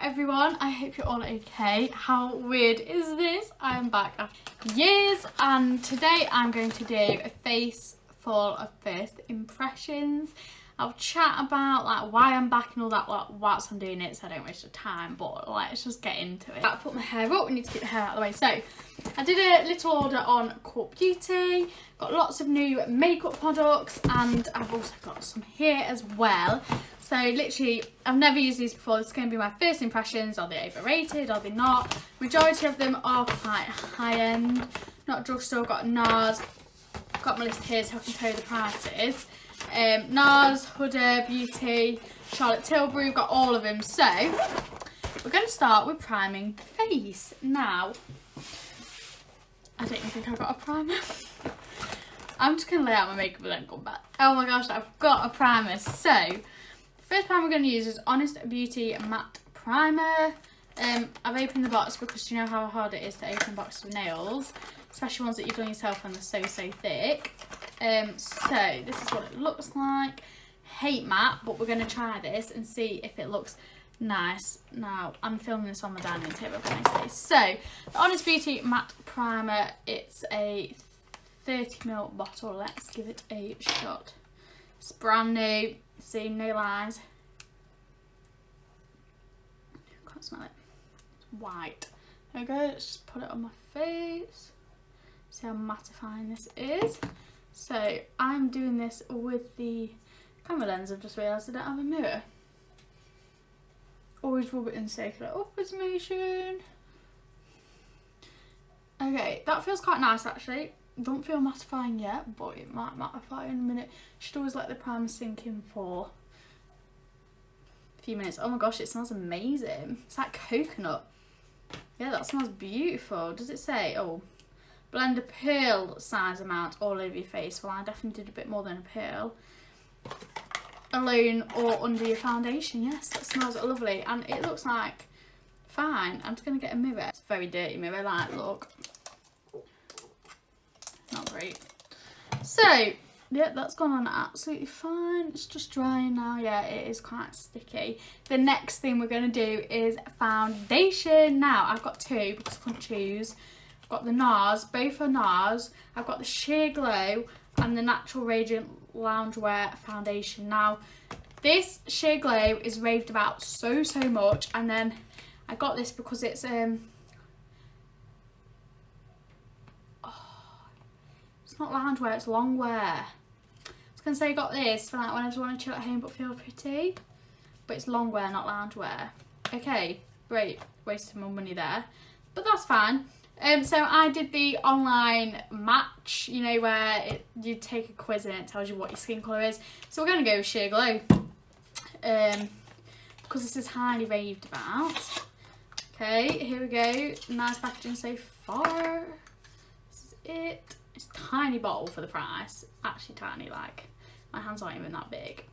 everyone, I hope you're all okay. How weird is this? I am back after years and today I'm going to do a face full of first impressions. I'll chat about like why I'm back and all that whilst I'm doing it so I don't waste your time, but let's just get into it. I put my hair up, we need to get the hair out of the way. So I did a little order on Court Beauty, got lots of new makeup products and I've also got some here as well. So literally, I've never used these before. This is going to be my first impressions. Are they overrated? Are they not? Majority of them are quite high end. Not drugstore, got Nars. Got my list here so I can tell you the prices. Nars, Huda Beauty, Charlotte Tilbury, we've got all of them. So we're going to start with priming the face. Now, I don't even think I've got a primer. I'm just going to lay out my makeup and then come back. Oh my gosh, I've got a primer. So the first primer we're going to use is Honest Beauty Matte Primer. I've opened the box because you know how hard it is to open a box with nails, especially ones that you've done yourself when they're so thick. So this is what it looks like. Hate matte, but we're going to try this and see if it looks nice. Now I'm filming this on my dining table for next day. So the Honest Beauty Matte Primer, it's a 30ml bottle. Let's give it a shot. It's brand new. See, no lies. Can't smell it. It's white. There we go. Let's just put it on my face. See how mattifying this is. So I'm doing this with the camera lens. I've just realised I don't have a mirror. Always rub it in circular upwards motion. Okay, that feels quite nice actually. Don't feel mattifying yet, but it might mattify in a minute. Should always let the primer sink in for a few minutes. Oh my gosh, it smells amazing. It's like coconut. Yeah, that smells beautiful. Does it say, oh, blend a pearl size amount all over your face? Well, I definitely did a bit more than a pearl. Alone or under your foundation. Yes, that smells lovely. And it looks like fine. I'm just going to get a mirror. It's a very dirty mirror, like, look. Not great. So yeah, that's gone on absolutely fine. It's just drying now. Yeah, it is quite sticky. The next thing we're going to do is foundation. Now I've got two because I couldn't choose. I've got the Nars, both are Nars. I've got the Sheer Glow and the Natural Radiant Loungewear foundation. Now this Sheer Glow is raved about so much, and then I got this because it's it's not loungewear, it's longwear. I was going to say I got this for like when I just want to chill at home but feel pretty. But it's longwear, not loungewear. Okay, great. Wasted my money there. But that's fine. So I did the online match, you know, where you take a quiz and it tells you what your skin colour is. So we're going to go with Sheer Glow. Because this is highly raved about. Okay, here we go. Nice packaging so far. This is it. It's a tiny bottle for the price. Actually tiny, like my hands aren't even that big.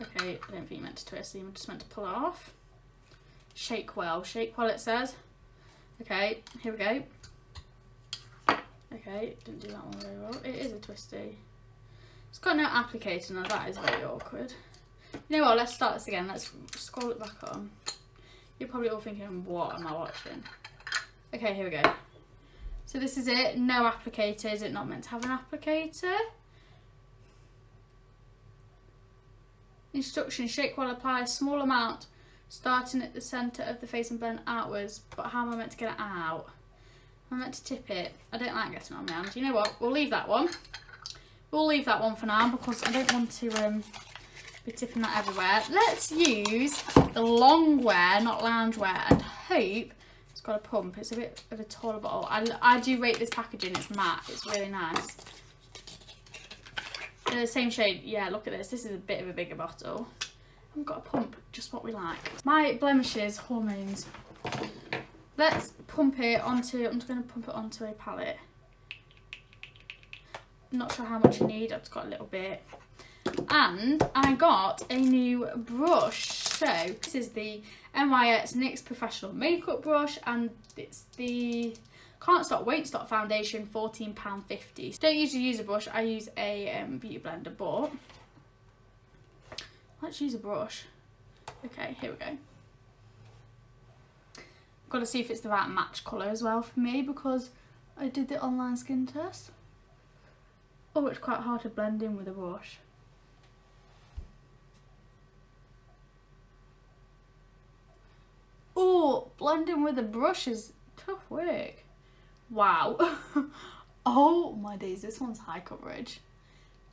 Okay, I don't think you meant to twist, you just meant to pull it off. Shake well it says. Okay, here we go. Okay, didn't do that one very well. It is a twisty. It's got no applicator now, that is very awkward. You know what, let's start this again. Let's scroll it back on. You're probably all thinking, what am I watching? Okay, here we go. So this is it, no applicator. Is it not meant to have an applicator? Instructions, shake while apply a small amount, starting at the centre of the face and blend outwards. But how am I meant to get it out? Am I meant to tip it? I don't like getting it on my hand. You know what, we'll leave that one. We'll leave that one for now because I don't want to be tipping that everywhere. Let's use the longwear, not loungewear, and hope got a pump. It's a bit of a taller bottle. I do rate this packaging. It's matte. It's really nice. The same shade. Yeah, look at this. This is a bit of a bigger bottle. I've got a pump. Just what we like. My blemishes, hormones. Let's pump it onto. I'm just going to pump it onto a palette. Not sure how much you need. I've just got a little bit. And I got a new brush. So this is the NYX NYX Professional Makeup Brush, and it's the Can't Stop Won't Stop Foundation, £14.50. Don't usually use a brush, I use a beauty blender, but let's use a brush. Okay, here we go. Got to see if it's the right match colour as well for me, because I did the online skin test. Oh, it's quite hard to blend in with a brush. Oh, blending with a brush is tough work. Wow. Oh my days, this one's high coverage.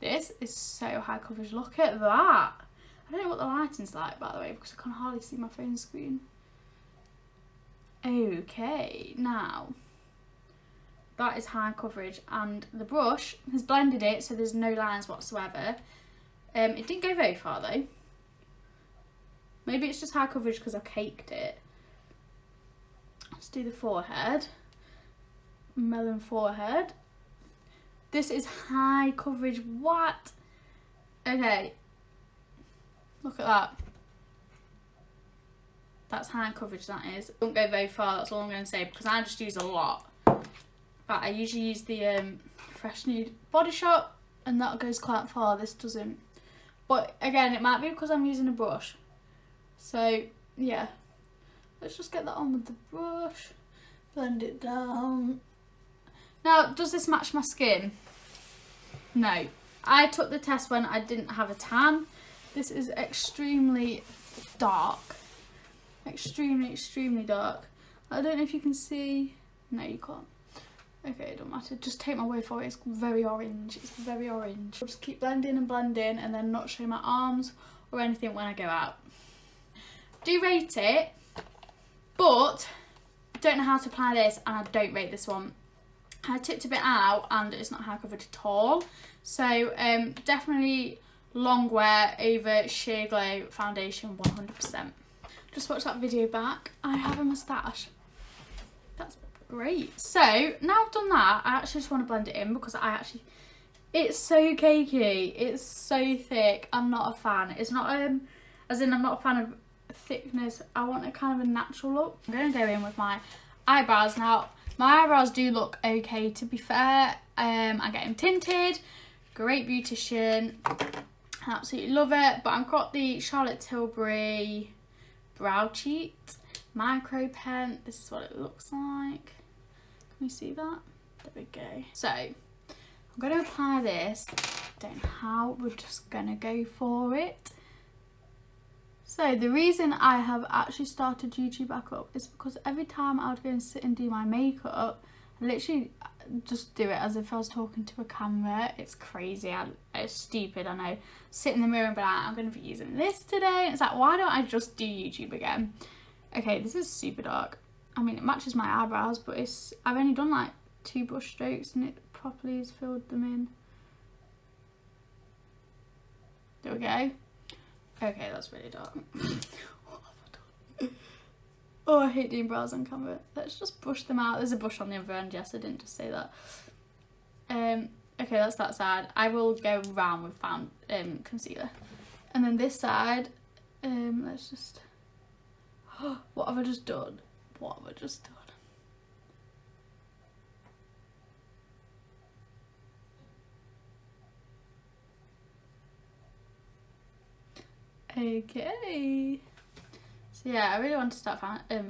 This is so high coverage. Look at that. I don't know what the lighting's like, by the way, because I can hardly see my phone screen. Okay, now that is high coverage, and the brush has blended it so there's no lines whatsoever. It didn't go very far though. Maybe it's just high coverage because I caked it. Let's do the forehead. Melon forehead. This is high coverage. What? Okay. Look at that. That's high coverage, that is. Don't go very far, that's all I'm going to say, because I just use a lot. But I usually use the Fresh Nude Body Shop, and that goes quite far. This doesn't. But again, it might be because I'm using a brush. So, yeah. Let's just get that on with the brush. Blend it down. Now, does this match my skin? No. I took the test when I didn't have a tan. This is extremely dark. Extremely, extremely dark. I don't know if you can see. No, you can't. Okay, it don't matter. Just take my word for it. It's very orange. It's very orange. I'll just keep blending and blending, and then not show my arms or anything when I go out. Do rate it, but don't know how to apply this, and I don't rate this one. I tipped a bit out, and it's not high coverage at all. So definitely long wear over Sheer Glow foundation 100%. Just watch that video back. I have a moustache. That's great. So now I've done that, I actually just want to blend it in, because it's so cakey. It's so thick. I'm not a fan. It's not as in I'm not a fan of thickness. I want a kind of a natural look. I'm going to go in with my eyebrows now. My eyebrows do look okay, to be fair. I get them tinted. Great beautician. I absolutely love it. But I've got the Charlotte Tilbury Brow Cheat micro pen. This is what it looks like. Can you see that? There we go. So I'm going to apply this. Don't know how. We're just going to go for it. So the reason I have actually started YouTube back up is because every time I would go and sit and do my makeup, I literally just do it as if I was talking to a camera. It's crazy. It's stupid, I know. Sit in the mirror and be like, I'm going to be using this today. And it's like, why don't I just do YouTube again? Okay, this is super dark. I mean, it matches my eyebrows, but I've only done like 2 brush strokes and it properly has filled them in. There we go. Okay, that's really dark. What have I done? Oh, I hate doing brows on camera. Let's just brush them out. There's a brush on the other end. Yes, I didn't just say that. Okay, that's that side. I will go round with concealer. And then this side, let's just... What have I just done? What have I just done? Okay. So yeah, I really want to start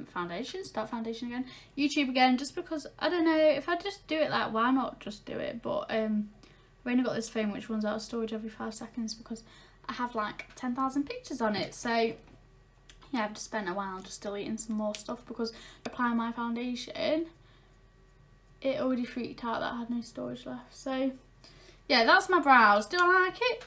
foundation again. YouTube again, just because, I don't know, if I just do it, like, why not just do it? But I've only got this phone which runs out of storage every 5 seconds because I have like 10,000 pictures on it. So yeah, I've just spent a while just deleting some more stuff because applying my foundation, it already freaked out that I had no storage left. So yeah, that's my brows. Do I like it?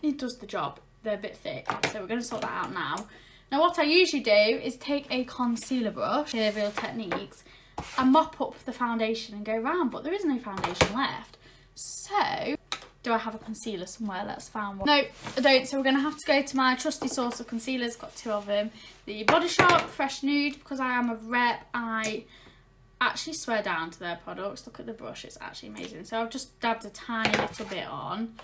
It does the job. They're a bit thick, so we're going to sort that out now. Now what I usually do is take a concealer brush, here Real Techniques, and mop up the foundation and go round, but there is no foundation left. So, do I have a concealer somewhere? Let's find one. No, I don't, so we're going to have to go to my trusty source of concealers, got 2 of them. The Body Shop Fresh Nude, because I am a rep, I actually swear down to their products. Look at the brush, it's actually amazing. So I've just dabbed a tiny little bit on.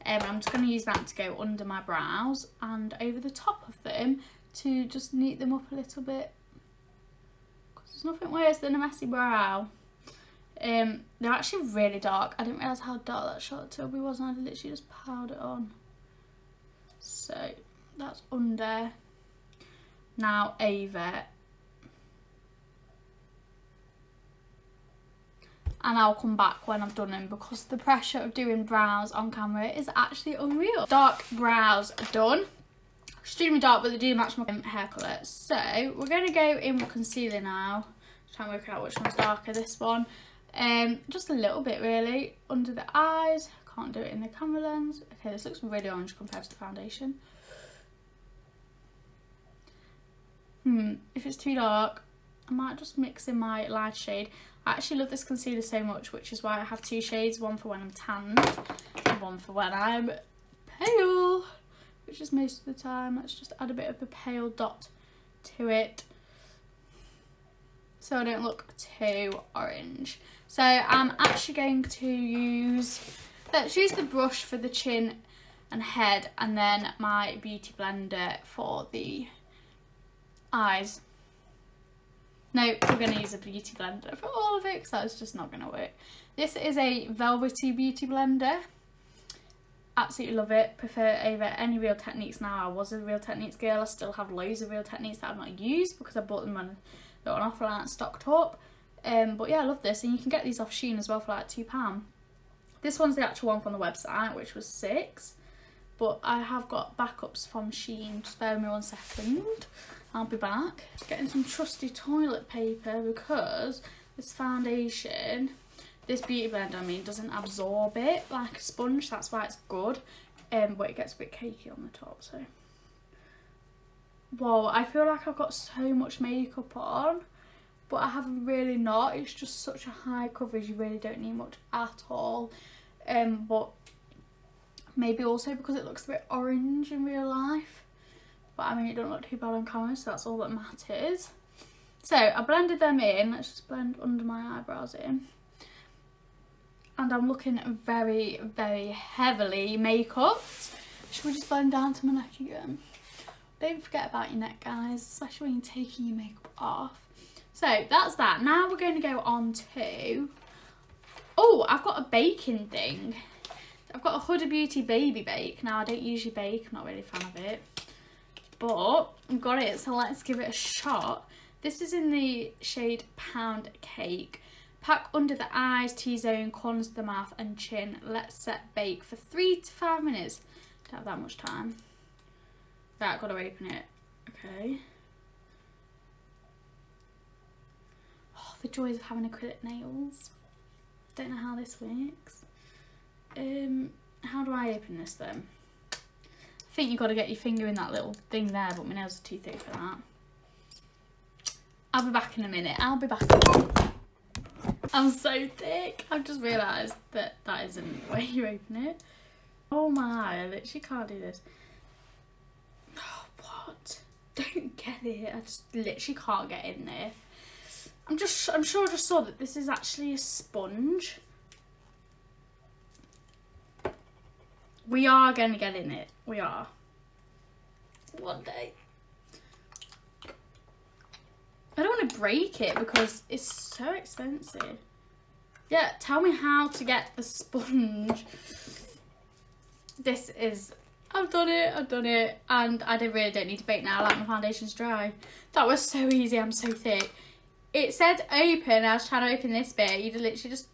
I'm just going to use that to go under my brows and over the top of them to just neat them up a little bit. Because there's nothing worse than a messy brow. They're actually really dark. I didn't realise how dark that Charlotte Tilbury was, and I literally just piled it on. So that's under. now Ava. And I'll come back when I've done them, because the pressure of doing brows on camera is actually unreal. Dark brows are done. Extremely dark, but they do match my hair colour. So we're going to go in with concealer now. Try and work out which one's darker. This one. Just a little bit really under the eyes. Can't do it in the camera lens. Okay, this looks really orange compared to the foundation. If it's too dark, I might just mix in my light shade. I actually love this concealer so much, which is why I have two shades, one for when I'm tanned and one for when I'm pale, which is most of the time. Let's just add a bit of a pale dot to it so I don't look too orange. So I'm actually going to let's use the brush for the chin and head, and then my beauty blender for the eyes. No, we're going to use a beauty blender for all of it, because that's just not going to work. This is a velvety beauty blender. Absolutely love it. Prefer over any Real Techniques now. I was a Real Techniques girl. I still have loads of Real Techniques that I've not used because I bought them when they were on offer and stocked up. But yeah, I love this, and you can get these off Shein as well for like £2. This one's the actual one from the website, which was £6. But I have got backups from Shein. Just bear with me 1 second. I'll be back. Getting some trusty toilet paper, because this foundation, this beauty blender I mean, doesn't absorb it like a sponge. That's why it's good. But it gets a bit cakey on the top. So, whoa, I feel like I've got so much makeup on, but I have really not. It's just such a high coverage. You really don't need much at all. But maybe also because it looks a bit orange in real life. But I mean, it don't look too bad on camera, so that's all that matters. So I blended them in. Let's just blend under my eyebrows in. And I'm looking very, very heavily makeupped. Should we just blend down to my neck again? Don't forget about your neck, guys, especially when you're taking your makeup off. So that's that. Now we're going to go on to... Oh, I've got a baking thing. I've got a Huda Beauty Baby Bake. Now, I don't usually bake. I'm not really a fan of it. But I've got it, so let's give it a shot. This is in the shade Pound Cake. Pack under the eyes, T-zone, corners of the mouth and chin. Let's set bake for 3 to 5 minutes. Don't have that much time. Right, I've got to open it. Okay. Oh, the joys of having acrylic nails. Don't know how this works. How do I open this then? I think you've got to get your finger in that little thing there, but my nails are too thick for that. I'll be back in a minute. I'll be back. I'm so thick. I've just realised that that isn't the way you open it. Oh my, I literally can't do this. Oh, what? Don't get it. I just literally can't get in there. I'm sure I just saw that this is actually a sponge. We are going to get in it. We are. One day. I don't want to break it because it's so expensive. Yeah, tell me how to get the sponge. This is... I've done it. And I really don't need to bake now. Like, my foundation's dry. That was so easy. I'm so thick. It said open. I was trying to open this bit. You literally just...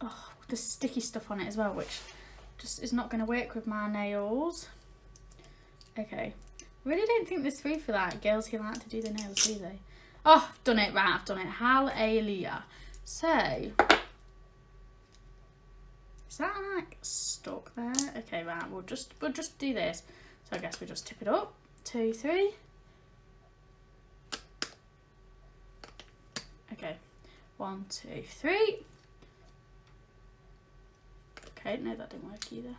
Oh, the sticky stuff on it as well, which just is not going to work with my nails. Okay. I really don't think there's food for that. Girls who like to do their nails, do they? Oh, I've done it. Right, I've done it. Hallelujah. So, is that like stuck there? Okay, right. We'll just do this. So I guess we just tip it up. 2, 3. Okay. 1, 2, 3. Okay, no, that didn't work either.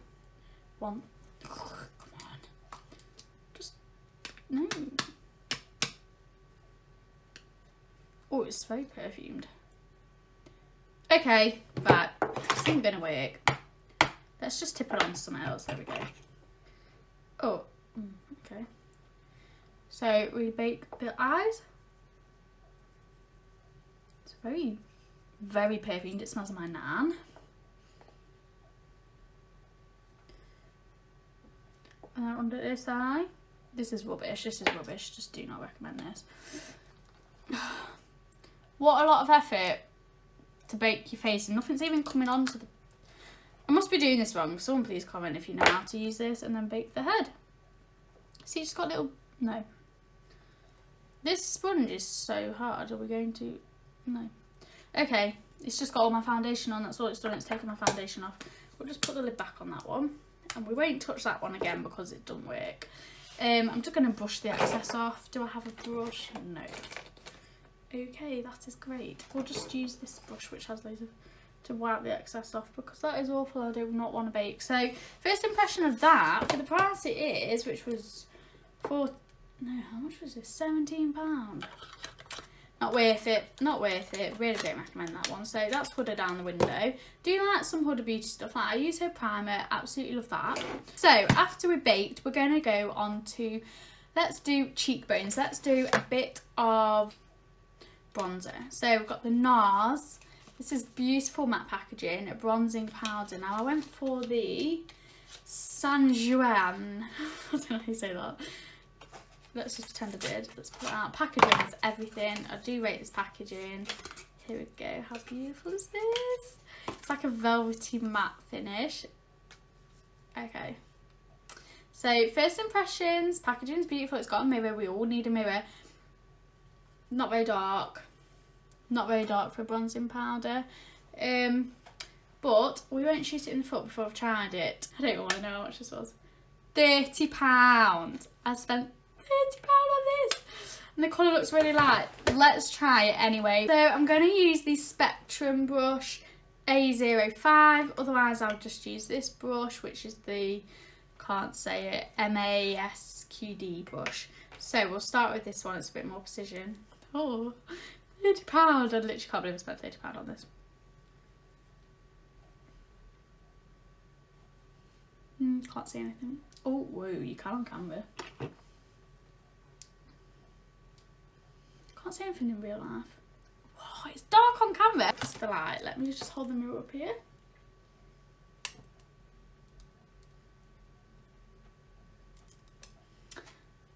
1. Oh, come on. Just no. Oh, it's very perfumed. Okay, right. This ain't gonna work. Let's just tip it on something else. There we go. Oh, okay. So we bake the eyes. It's very, very perfumed. It smells of my nan. And then under this eye, This is rubbish. This is rubbish. Just do not recommend this. What a lot of effort to bake your face and nothing's even coming on to the... I must be doing this wrong. Someone please comment if you know how to use this and then bake the head. See, it's got little... No. This sponge is so hard. Are we going to... No. Okay. It's just got all my foundation on. That's all it's done. It's taken my foundation off. We'll just put the lid back on that one. And we won't touch that one again because it doesn't work. I'm just going to brush the excess off. Do I have a brush? No. Okay, that is great. We'll just use this brush which has loads of... to wipe the excess off because that is awful. I do not want to bake. So, first impression of that, for the price it is, which was... how much was this? £17. Not worth it. Not worth it. Really don't recommend that one. So that's Huda down the window. Do like some Huda Beauty stuff. Like I use her primer. Absolutely love that. So after we baked, we're going to go on to, let's do cheekbones. Let's do a bit of bronzer. So we've got the Nars. This is beautiful matte packaging, a bronzing powder. Now I went for the San Juan. I don't know how you say that. Let's just pretend I did. Let's put it out. Packaging is everything. I do rate this packaging. Here we go. How beautiful is this? It's like a velvety matte finish. Okay. So first impressions. Packaging is beautiful. It's got a mirror. We all need a mirror. Not very dark. Not very dark for a bronzing powder. But we won't shoot it in the foot before I've tried it. I don't want to know how much this was. £30. I spent £30 on this. And the colour looks really light. Let's try it anyway. So I'm going to use the Spectrum brush A05. Otherwise I'll just use this brush, which is the, can't say it, MASQD brush. So we'll start with this one. It's a bit more precision. Oh, £30. I literally can't believe I spent £30 on this. Can't see anything. Oh, whoa, you can on camera. Can't see anything in real life. Whoa, it's dark on camera. It's the light. Let me just hold the mirror up here.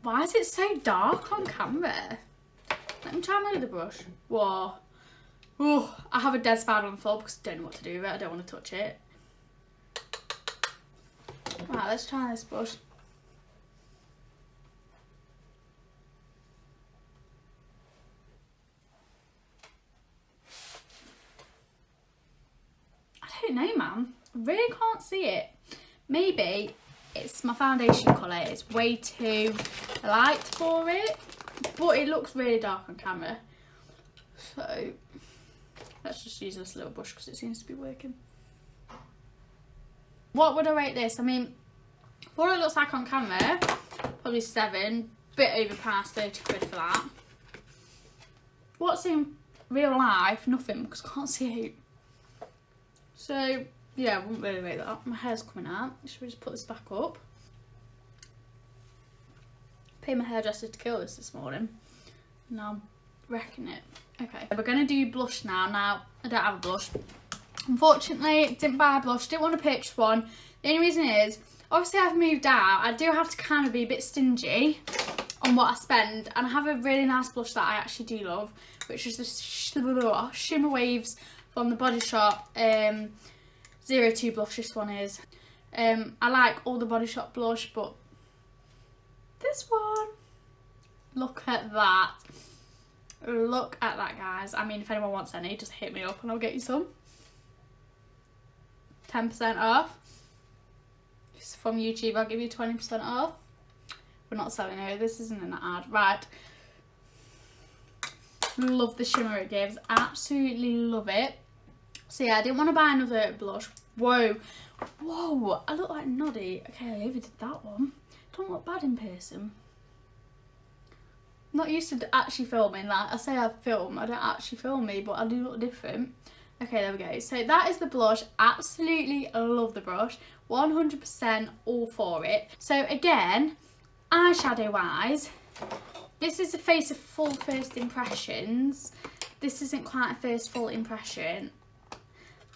Why is it so dark on camera? Let me try my other brush. Whoa. Oh, I have a dead spider on the floor because I don't know what to do with it. I don't want to touch it. Right, let's try this brush. I don't know, man. I really can't see it. Maybe it's my foundation colour. It's way too light for it. But it looks really dark on camera. So let's just use this little brush because it seems to be working. What would I rate this? I mean, what it looks like on camera, probably 7. Bit overpriced, 30 quid for that. What's in real life? Nothing, because I can't see it. So yeah, I wouldn't really rate that. My hair's coming out. Should we just put this back up? Paid my hairdresser to kill this morning. Now I'm wrecking it. Okay, we're going to do blush now. Now, I don't have a blush. Unfortunately, didn't buy a blush. Didn't want to purchase one. The only reason is, obviously I've moved out. I do have to kind of be a bit stingy on what I spend. And I have a really nice blush that I actually do love, which is the Shimmer Waves from the Body Shop 02 blush. This one is. I like all the Body Shop blush, but this one, look at that. Look at that, guys. I mean, if anyone wants any, just hit me up and I'll get you some. 10% off. It's from YouTube. I'll give you 20% off. We're not selling it. This isn't an ad. Right. Love the shimmer it gives. Absolutely love it. So yeah, I didn't want to buy another blush. Whoa. Whoa. I look like Noddy. Okay, I overdid that one. Don't look bad in person. I'm not used to actually filming. Like I say I film, I don't actually film me, but I do look different. Okay, there we go. So that is the blush. Absolutely love the brush. 100% all for it. So again, eyeshadow wise, this is a face of full first impressions. This isn't quite a first full impression.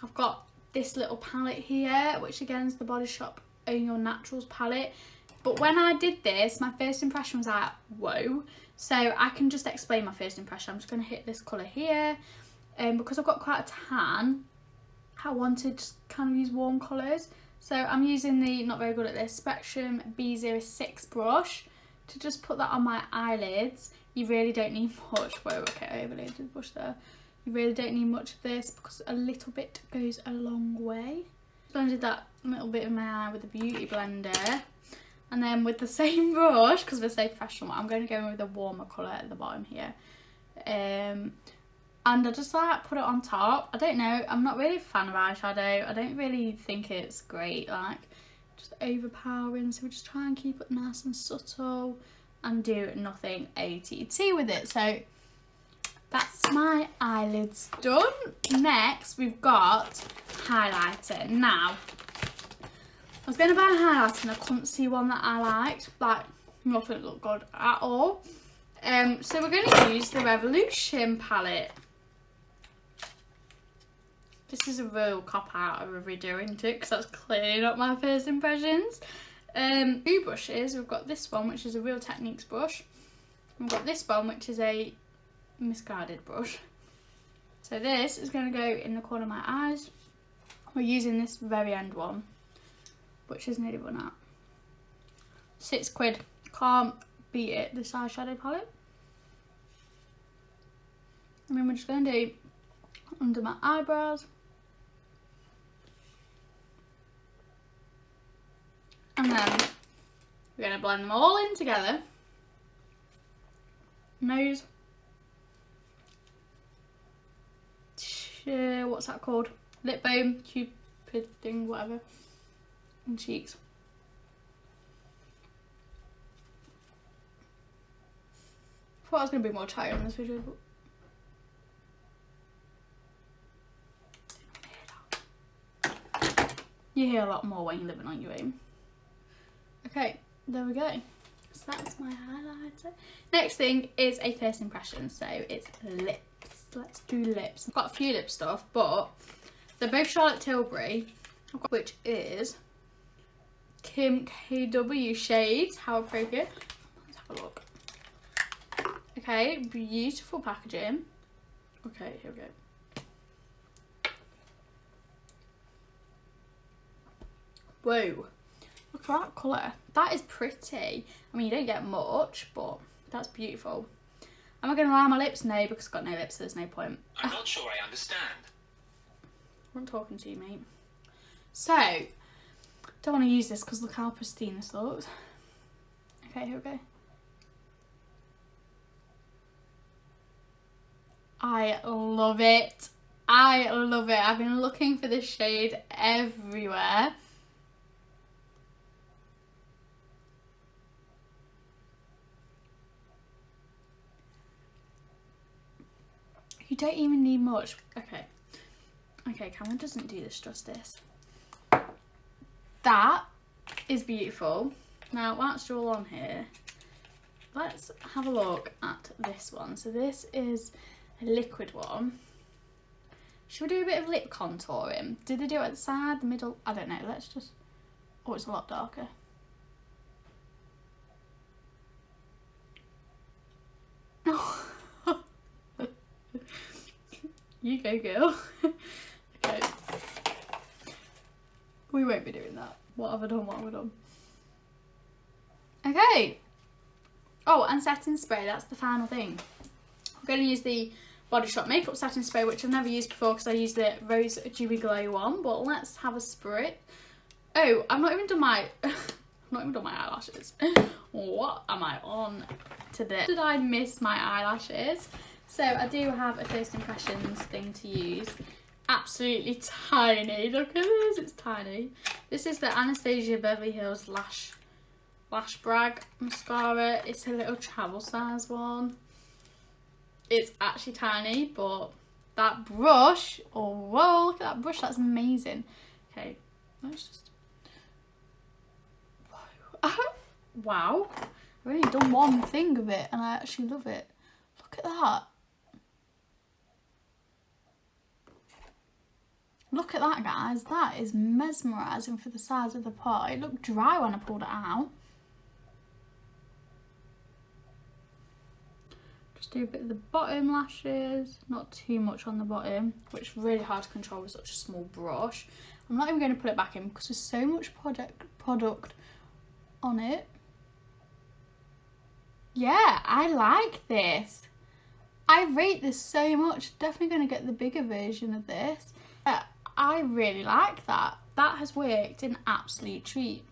I've got this little palette here, which again is the Body Shop Own Your Naturals palette. But when I did this, my first impression was like, whoa. So I can just explain my first impression. I'm just going to hit this colour here. Because I've got quite a tan, I wanted to just kind of use warm colours. So I'm using the, not very good at this, Spectrum B06 brush to just put that on my eyelids. You really don't need much. Whoa, okay, I overlaid the brush there. You really don't need much of this because a little bit goes a long way. Blended that little bit of my eye with the Beauty Blender. And then with the same brush, because we're so professional, I'm going to go in with a warmer colour at the bottom here. And I just like put it on top. I don't know, I'm not really a fan of eyeshadow. I don't really think it's great, like just overpowering. So we just try and keep it nice and subtle and do nothing ATT with it. So that's my eyelids done. Next we've got highlighter. Now, I was going to buy a highlighter and I couldn't see one that I liked. Like, nothing looked good at all. So we're going to use the Revolution palette. This is a real cop-out of a video, isn't it? Because that's clearly not my first impressions. Two brushes. We've got this one, which is a Real Techniques brush. We've got this one, which is a misguided brush. So this is going to go in the corner of my eyes. We're using this very end one, which is nearly run out. £6. Can't beat it, this eyeshadow palette. And then we're just going to do under my eyebrows. And then we're going to blend them all in together. Nose. What's that called? Lip bone, cupid thing, whatever. And cheeks. I thought I was going to be more tired on this video, but you hear a lot more when you're living on your own. Okay, there we go. So that's my highlighter. Next thing is a first impression, so it's lips. Let's do lips. I've got a few lip stuff, but they're both Charlotte Tilbury, which is Kim KW shades. How appropriate. Let's have a look. Okay, beautiful packaging. Okay, here we go. Whoa, look at that colour. That is pretty. I mean, you don't get much, but that's beautiful. Am I going to line my lips? No, because I've got no lips, so there's no point. I'm not sure I understand. I'm talking to you, mate. So, don't want to use this because look how pristine this looks. Okay, here we go. I love it. I love it. I've been looking for this shade everywhere. You don't even need much. Okay. Okay, camera doesn't do this justice. That is beautiful. Now, whilst you're all on here, let's have a look at this one. So this is a liquid one. Should we do a bit of lip contouring? Did they do it at the side, the middle? I don't know. Let's just... Oh, it's a lot darker. You go, girl. Okay. We won't be doing that. What have I done? What have I done? Okay. Oh, and Satin Spray. That's the final thing. I'm going to use the Body Shop Makeup Satin Spray, which I've never used before because I used the Rose Dewy Glow one. But let's have a spray. Oh, I've not even done my... eyelashes. What am I on today? Did I miss my eyelashes? So I do have a first impressions thing to use. Absolutely tiny. Look at this, it's tiny. This is the Anastasia Beverly Hills Lash Brag mascara. It's a little travel size one. It's actually tiny, but that brush, oh whoa, look at that brush, that's amazing. Okay, let's just... Whoa. Wow, I've only done one thing of it and I actually love it. Look at that. Look at that, guys. That is mesmerising for the size of the pot. It looked dry when I pulled it out. do a bit of the bottom lashes, not too much on the bottom, which is really hard to control with such a small brush. I'm not even going to put it back in because there's so much product on it. Yeah, I like this. I rate this so much. Definitely going to get the bigger version of this. I really like that. That has worked an absolute treat.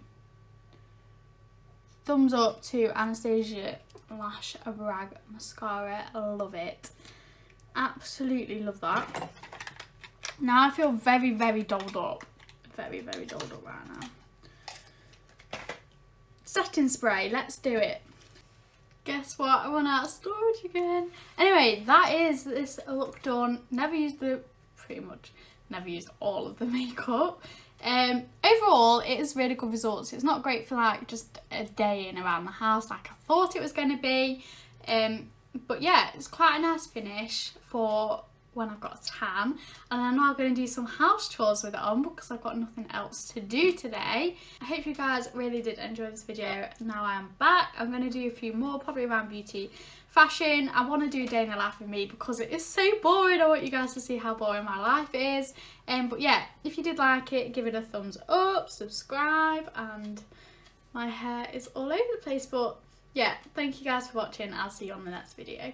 Thumbs up to Anastasia Lash Rag Mascara. I love it. Absolutely love that. Now I feel very, very dolled up. Very, very dolled up right now. Satin Spray. Let's do it. Guess what? I went out of storage again. Anyway, that is this look done. Pretty much never used all of the makeup. Overall, it is really good results. It's not great for like just a day in around the house like I thought it was going to be. But yeah, it's quite a nice finish for when I've got a tan, and I'm now going to do some house chores with it on because I've got nothing else to do today. I hope you guys really did enjoy this video. Now I am back. I'm going to do a few more, probably around beauty, fashion. I want to do a day in the life with me because it is so boring. I want you guys to see how boring my life is. But yeah, if you did like it, give it a thumbs up, subscribe, and my hair is all over the place. But yeah, thank you guys for watching. I'll see you on the next video.